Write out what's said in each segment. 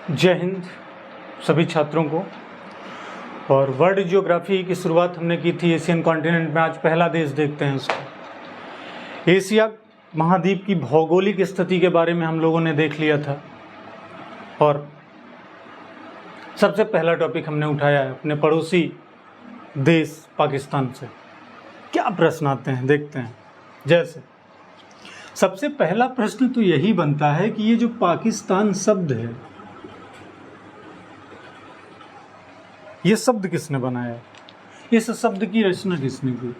जय हिंद सभी छात्रों को। और वर्ल्ड ज्योग्राफी की शुरुआत हमने की थी एशियन कॉन्टिनेंट में। आज पहला देश देखते हैं उसको। एशिया महाद्वीप की भौगोलिक स्थिति के बारे में हम लोगों ने देख लिया था और सबसे पहला टॉपिक हमने उठाया है अपने पड़ोसी देश पाकिस्तान से। क्या प्रश्न आते हैं देखते हैं। जैसे सबसे पहला प्रश्न तो यही बनता है कि ये जो पाकिस्तान शब्द है, ये शब्द किसने बनाया? इस शब्द की रचना किसने की?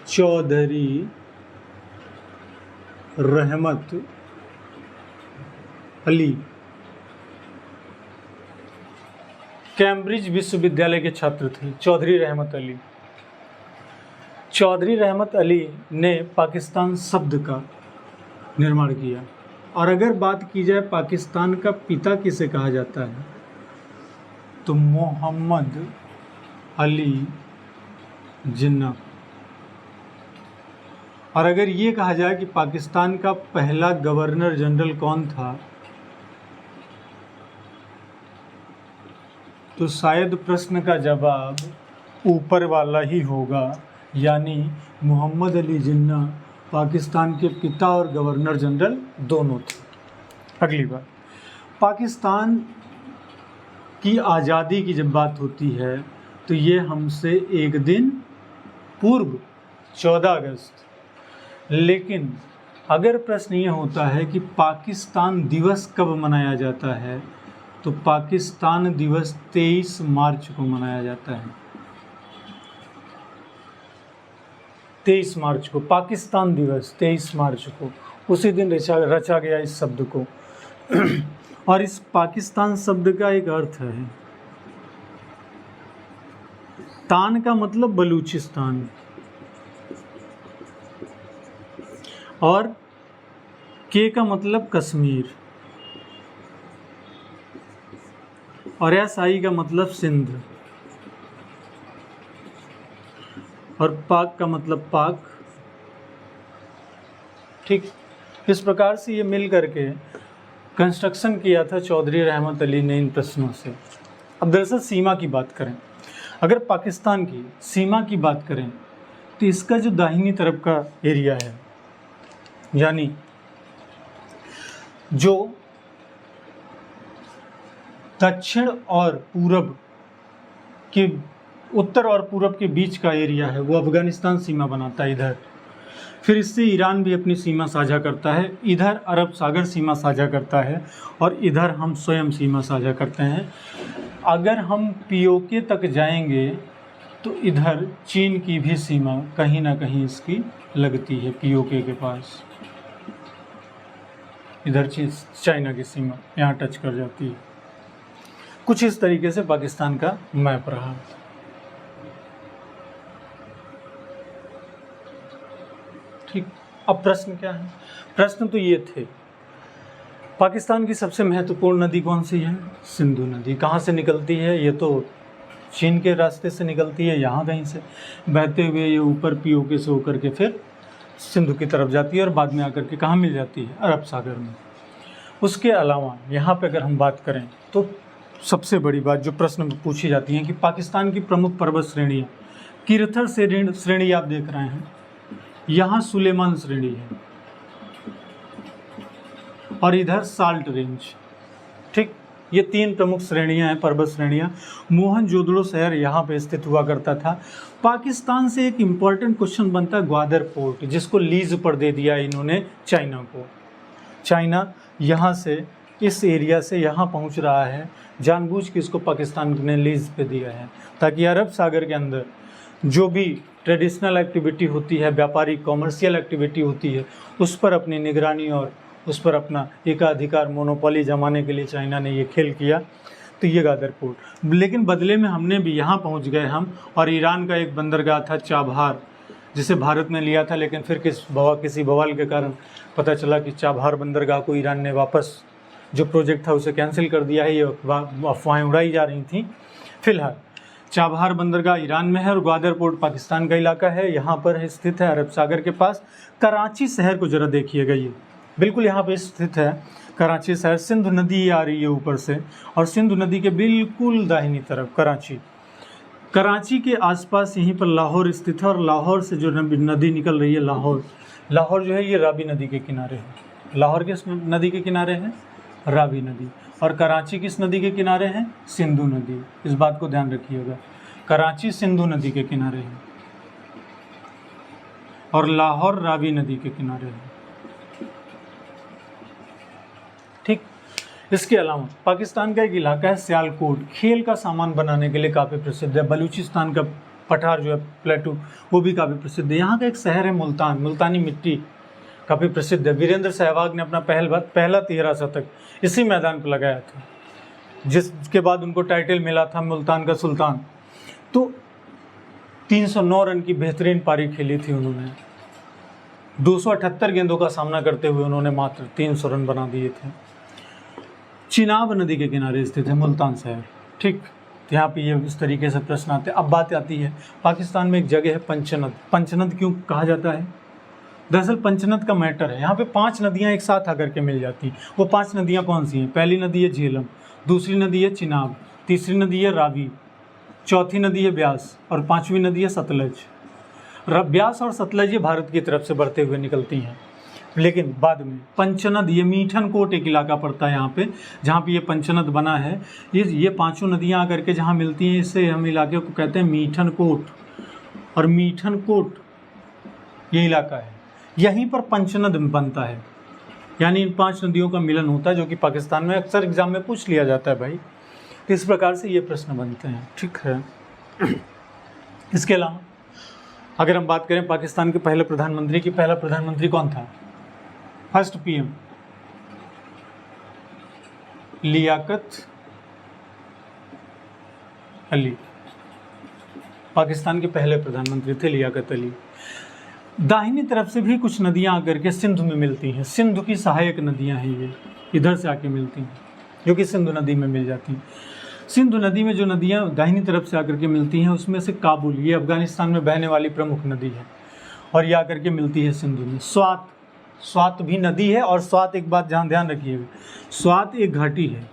चौधरी रहमत अली, कैम्ब्रिज विश्वविद्यालय के छात्र थे चौधरी रहमत अली। चौधरी रहमत अली ने पाकिस्तान शब्द का निर्माण किया। और अगर बात की जाए पाकिस्तान का पिता किसे कहा जाता है तो मोहम्मद अली जिन्ना। और अगर ये कहा जाए कि पाकिस्तान का पहला गवर्नर जनरल कौन था तो शायद प्रश्न का जवाब ऊपर वाला ही होगा, यानी मोहम्मद अली जिन्ना पाकिस्तान के पिता और गवर्नर जनरल दोनों थे। अगली बात, पाकिस्तान की आज़ादी की जब बात होती है तो ये हमसे एक दिन पूर्व 14 अगस्त। लेकिन अगर प्रश्न ये होता है कि पाकिस्तान दिवस कब मनाया जाता है तो पाकिस्तान दिवस 23 मार्च को मनाया जाता है। 23 मार्च को पाकिस्तान दिवस, 23 मार्च को उसी दिन रचा गया इस शब्द को। और इस पाकिस्तान शब्द का एक अर्थ है, तान का मतलब बलूचिस्तान और के का मतलब कश्मीर और एसआई का मतलब सिंध और पाक का मतलब पाक। ठीक इस प्रकार से ये मिल करके कंस्ट्रक्शन किया था चौधरी रहमत अली ने इन प्रश्नों से। अब दरअसल सीमा की बात करें, अगर पाकिस्तान की सीमा की बात करें तो इसका जो दाहिनी तरफ का एरिया है, यानी जो दक्षिण और पूरब के, उत्तर और पूरब के बीच का एरिया है, वो अफगानिस्तान सीमा बनाता है इधर। फिर इससे ईरान भी अपनी सीमा साझा करता है, इधर अरब सागर सीमा साझा करता है और इधर हम स्वयं सीमा साझा करते हैं। अगर हम पीओके तक जाएंगे तो इधर चीन की भी सीमा कहीं ना कहीं इसकी लगती है। पीओके के पास इधर चाइना की सीमा यहाँ टच कर जाती है। कुछ इस तरीके से पाकिस्तान का मैप रहा। ठीक, अब प्रश्न क्या है? प्रश्न तो ये थे, पाकिस्तान की सबसे महत्वपूर्ण नदी कौन सी है? सिंधु नदी। कहाँ से निकलती है? ये तो चीन के रास्ते से निकलती है, यहाँ कहीं से बहते हुए ये ऊपर पीओके से होकर के फिर सिंधु की तरफ जाती है और बाद में आकर के कहाँ मिल जाती है? अरब सागर में। उसके अलावा यहाँ पे अगर हम बात करें तो सबसे बड़ी बात जो प्रश्न में पूछी जाती है कि पाकिस्तान की प्रमुख पर्वत श्रेणियाँ, किरथर श्रेणी आप देख रहे हैं, यहाँ सुलेमान श्रेणी है और इधर साल्ट रेंज। ठीक, ये तीन प्रमुख श्रेणियां हैं, पर्वत श्रेणियां। मोहनजोदड़ो शहर यहाँ पे स्थित हुआ करता था। पाकिस्तान से एक इम्पॉर्टेंट क्वेश्चन बनता है ग्वादर पोर्ट, जिसको लीज पर दे दिया इन्होंने चाइना को। चाइना यहाँ से इस एरिया से यहाँ पहुँच रहा है, जानबूझ के इसको पाकिस्तान ने लीज पे दिया है ताकि अरब सागर के अंदर जो भी ट्रेडिशनल एक्टिविटी होती है, व्यापारिक कॉमर्शियल एक्टिविटी होती है, उस पर अपनी निगरानी और उस पर अपना एकाधिकार मोनोपोली जमाने के लिए चाइना ने ये खेल किया। तो ये ग्वादर पोर्ट, लेकिन बदले में हमने भी यहाँ पहुँच गए हम। और ईरान का एक बंदरगाह था चाबहार, जिसे भारत ने लिया था, लेकिन फिर किसी बवाल के कारण पता चला कि चाबहार बंदरगाह को ईरान ने वापस, जो प्रोजेक्ट था उसे कैंसिल कर दिया है। ये अफवाहें उड़ाई जा रही थी। फिलहाल चाबहार बंदरगाह ईरान में है और ग्वादर पोर्ट पाकिस्तान का इलाका है, यहाँ पर स्थित है अरब सागर के पास। कराची शहर को जरा देखिएगा, ये बिल्कुल यहाँ पे स्थित है। कराची शहर, सिंधु नदी आ रही है ऊपर से और सिंधु नदी के बिल्कुल दाहिनी तरफ कराची। कराची के आसपास यहीं पर लाहौर स्थित है और लाहौर से जो नदी निकल रही है लाहौर जो है ये रावी नदी के किनारे है। लाहौर किस नदी के किनारे है? रावी नदी। और कराची किस नदी के किनारे है? सिंधु नदी। इस बात को ध्यान रखिएगा, कराची सिंधु नदी के किनारे है और लाहौर रावी नदी के किनारे है। ठीक। इसके अलावा पाकिस्तान का एक इलाका है सियालकोट, खेल का सामान बनाने के लिए काफ़ी प्रसिद्ध है। बलूचिस्तान का पठार जो है प्लेटू, वो भी काफ़ी प्रसिद्ध है। यहाँ का एक शहर है मुल्तान, मुल्तानी मिट्टी काफ़ी प्रसिद्ध है। वीरेंद्र सहवाग ने अपना पहला 13 शतक इसी मैदान पर लगाया था, जिसके बाद उनको टाइटल मिला था मुल्तान का सुल्तान। तो 309 रन की बेहतरीन पारी खेली थी उन्होंने। 278 गेंदों का सामना करते हुए उन्होंने मात्र 300 रन बना दिए थे। चिनाब नदी के किनारे स्थित है मुल्तान शहर। ठीक, यहाँ पे ये इस तरीके से प्रश्न आते हैं। अब बात आती है, पाकिस्तान में एक जगह है पंचनद। पंचनद क्यों कहा जाता है? दरअसल पंचनद का मैटर है, यहाँ पे 5 नदियाँ एक साथ आकर के मिल जाती हैं। वो 5 नदियाँ कौन सी हैं? पहली नदी है झेलम, दूसरी नदी है चिनाब, तीसरी नदी है रावी, चौथी नदी है ब्यास और 5वीं नदी है सतलज। ब्यास और सतलज ये भारत की तरफ से बढ़ते हुए निकलती हैं, लेकिन बाद में पंचनद, ये मीठन कोट एक इलाका पड़ता है यहाँ पे, जहाँ पे ये पंचनद बना है। ये 5 नदियाँ आकर के जहाँ मिलती हैं, इससे हम इलाके को कहते हैं मीठन कोट। और मीठन कोट ये इलाका है, यहीं पर पंचनद बनता है, यानी इन 5 नदियों का मिलन होता है, जो कि पाकिस्तान में अक्सर एग्जाम में पूछ लिया जाता है भाई। तो इस प्रकार से ये प्रश्न बनते हैं। ठीक है। इसके अलावा अगर हम बात करें पाकिस्तान के पहले प्रधानमंत्री की, पहला प्रधानमंत्री कौन था? फर्स्ट पीएम लियाकत अली, पाकिस्तान के पहले प्रधानमंत्री थे लियाकत अली। दाहिनी तरफ से भी कुछ नदियां आकर के सिंधु में मिलती हैं। सिंधु की सहायक नदियां हैं, ये इधर से आके मिलती हैं, जो कि सिंधु नदी में मिल जाती हैं। सिंधु नदी में जो नदियां दाहिनी तरफ से आकर के मिलती हैं, उसमें से काबुल, ये अफगानिस्तान में बहने वाली प्रमुख नदी है और ये आकर के मिलती है सिंधु में। स्वात भी नदी है और स्वात, एक बात जहाँ ध्यान रखिएगा, स्वात एक घाटी है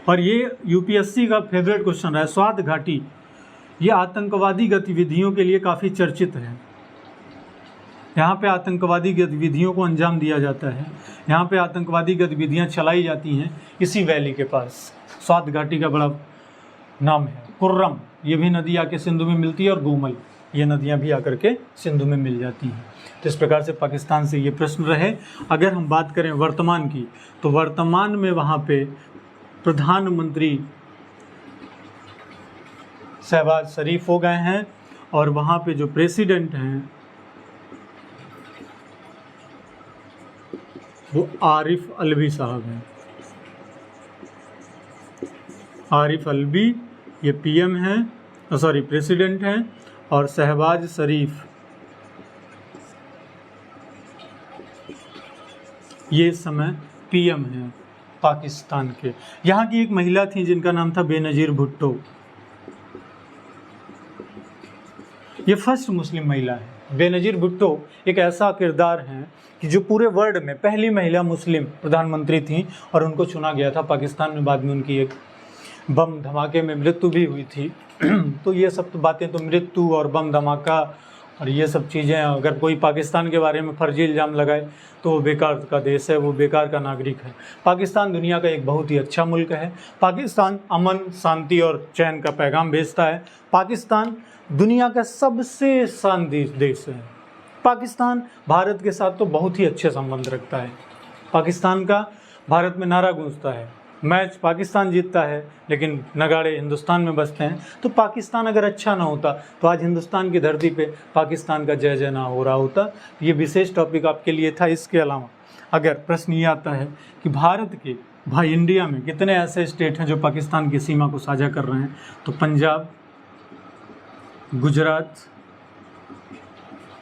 और ये यूपीएससी का फेवरेट क्वेश्चन रहा है। स्वात घाटी ये आतंकवादी गतिविधियों के लिए काफ़ी चर्चित है। यहाँ पे आतंकवादी गतिविधियों को अंजाम दिया जाता है, यहाँ पे आतंकवादी गतिविधियाँ चलाई जाती हैं इसी वैली के पास। स्वात घाटी का बड़ा नाम है। कुर्रम, ये भी नदी आके सिंधु में मिलती है और गोमल, ये नदियाँ भी आकर के सिंधु में मिल जाती हैं। तो इस प्रकार से पाकिस्तान से ये प्रश्न रहे। अगर हम बात करें वर्तमान की, तो वर्तमान में वहाँ पे प्रधानमंत्री शहबाज शरीफ हो गए हैं और वहाँ पे जो प्रेसिडेंट हैं वो आरिफ अलवी साहब हैं। आरिफ अलवी ये पीएम हैं, सॉरी प्रेसिडेंट हैं, और शहबाज शरीफ ये इस समय पीएम हैं पाकिस्तान के। यहाँ की एक महिला थी जिनका नाम था बेनज़ीर भुट्टो, ये फर्स्ट मुस्लिम महिला है। बेनज़ीर भुट्टो एक ऐसा किरदार है कि जो पूरे वर्ल्ड में पहली महिला मुस्लिम प्रधानमंत्री थी और उनको चुना गया था पाकिस्तान में। बाद में उनकी एक बम धमाके में मृत्यु भी हुई थी। तो ये सब तो बातें, तो मृत्यु और बम धमाका और ये सब चीज़ें, अगर कोई पाकिस्तान के बारे में फर्जी इल्ज़ाम लगाए तो वो बेकार का देश है, वो बेकार का नागरिक है। पाकिस्तान दुनिया का एक बहुत ही अच्छा मुल्क है। पाकिस्तान अमन, शांति और चैन का पैगाम भेजता है। पाकिस्तान दुनिया का सबसे शांति देश है। पाकिस्तान भारत के साथ तो बहुत ही अच्छे संबंध रखता है। पाकिस्तान का भारत में नारा गूंजता है, मैच पाकिस्तान जीतता है लेकिन नगाड़े हिंदुस्तान में बजते हैं। तो पाकिस्तान अगर अच्छा ना होता तो आज हिंदुस्तान की धरती पे पाकिस्तान का जय जय ना हो रहा होता। ये विशेष टॉपिक आपके लिए था। इसके अलावा अगर प्रश्न ये आता है कि भारत के भाई इंडिया में कितने ऐसे स्टेट हैं जो पाकिस्तान की सीमा को साझा कर रहे हैं, तो पंजाब, गुजरात,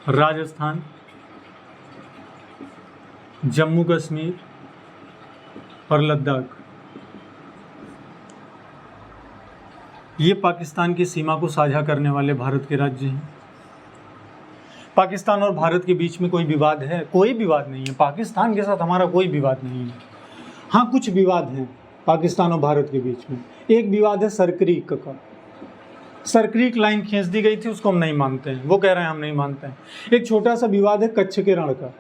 राजस्थान, जम्मू कश्मीर और लद्दाख, ये पाकिस्तान की सीमा को साझा करने वाले भारत के राज्य हैं। पाकिस्तान और भारत के बीच में कोई विवाद है? कोई विवाद नहीं है। पाकिस्तान के साथ हमारा कोई विवाद नहीं है। हाँ, कुछ विवाद हैं पाकिस्तान और भारत के बीच में। एक विवाद है सरक्रीक का। सरक्रीक लाइन खींच दी गई थी, उसको हम नहीं मानते हैं, वो कह रहे हैं हम नहीं मानते हैं। एक छोटा सा विवाद है कच्छ के रण का।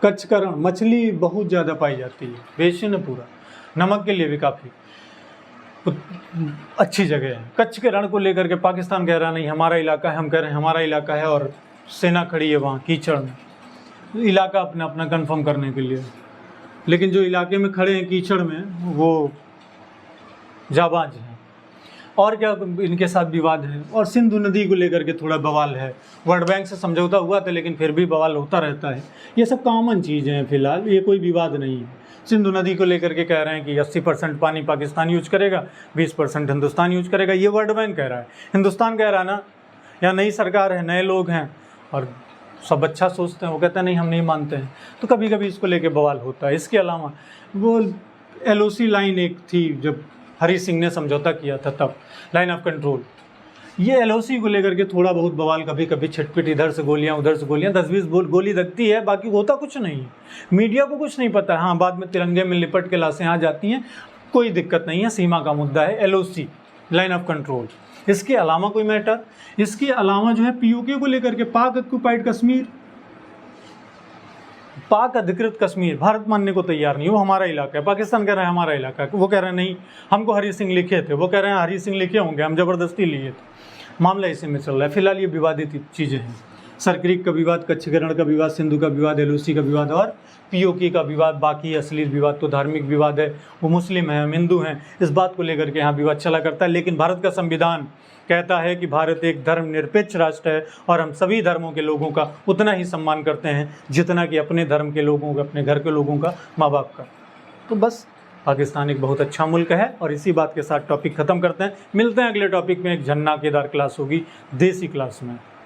कच्छ का रण, मछली बहुत ज़्यादा पाई जाती है, बेसिन है पूरा, नमक के लिए भी काफ़ी अच्छी जगह है। कच्छ के रण को लेकर के पाकिस्तान कह रहा नहीं हमारा इलाका है, हम कह रहे हैं हमारा इलाका है, और सेना खड़ी है वहाँ कीचड़ में, इलाका अपना अपना कंफर्म करने के लिए। लेकिन जो इलाके में खड़े हैं कीचड़ में, वो जाबाज हैं। और क्या इनके साथ विवाद है। और सिंधु नदी को लेकर के थोड़ा बवाल है। वर्ल्ड बैंक से समझौता हुआ था, लेकिन फिर भी बवाल होता रहता है। ये सब कॉमन चीज़ें हैं, फिलहाल ये कोई विवाद नहीं है। सिंधु नदी को लेकर के कह रहे हैं कि 80% पानी पाकिस्तान यूज करेगा, 20% हिंदुस्तान यूज करेगा, ये वर्ल्ड बैंक कह रहा है। हिंदुस्तान कह रहा है ना, यहाँ नई सरकार है, नए लोग हैं और सब अच्छा सोचते हैं, वो कहते हैं नहीं हम नहीं मानते हैं। तो कभी कभी इसको लेके बवाल होता है। इसके अलावा वो LOC लाइन एक थी, जब हरी सिंह ने समझौता किया था तब, लाइन ऑफ कंट्रोल, ये LOC को लेकर के थोड़ा बहुत बवाल, कभी कभी छिटपिट, इधर से गोलियां उधर से गोलियां, 10-20 गोली लगती है, बाकी होता कुछ नहीं है। मीडिया को कुछ नहीं पता है। हाँ, बाद में तिरंगे में लिपट के लाशें आ जाती हैं, कोई दिक्कत नहीं है, सीमा का मुद्दा है LOC, लाइन ऑफ कंट्रोल। इसके अलावा कोई मैटर, इसके अलावा जो है POK को लेकर के, पाक ऑक्यूपाइड कश्मीर, पाक अधिकृत कश्मीर, भारत मानने को तैयार नहीं, वो हमारा इलाका है। पाकिस्तान कह रहा है हमारा इलाका है, वो कह रहे हैं नहीं हमको हरी सिंह लिखे थे, वो कह रहे हैं हरी सिंह लिखे होंगे, हम ज़बरदस्ती लिए थे। मामला इसी में चल रहा है। फिलहाल ये विवादित चीज़ें हैं। सरक्रीक का विवाद, कच्छ के रण का विवाद, सिंधु का विवाद, LOC का विवाद और POK का विवाद। बाकी असली विवाद तो धार्मिक विवाद है, वो मुस्लिम हैं, हम हिंदू हैं, इस बात को लेकर के यहाँ विवाद चला करता है। लेकिन भारत का संविधान कहता है कि भारत एक धर्मनिरपेक्ष राष्ट्र है और हम सभी धर्मों के लोगों का उतना ही सम्मान करते हैं जितना कि अपने धर्म के लोगों का, अपने घर के लोगों का, माँ बाप का। तो बस पाकिस्तान एक बहुत अच्छा मुल्क है। और इसी बात के साथ टॉपिक ख़त्म करते हैं। मिलते हैं अगले टॉपिक में। एक झन्नाकेदार क्लास होगी, देसी क्लास में।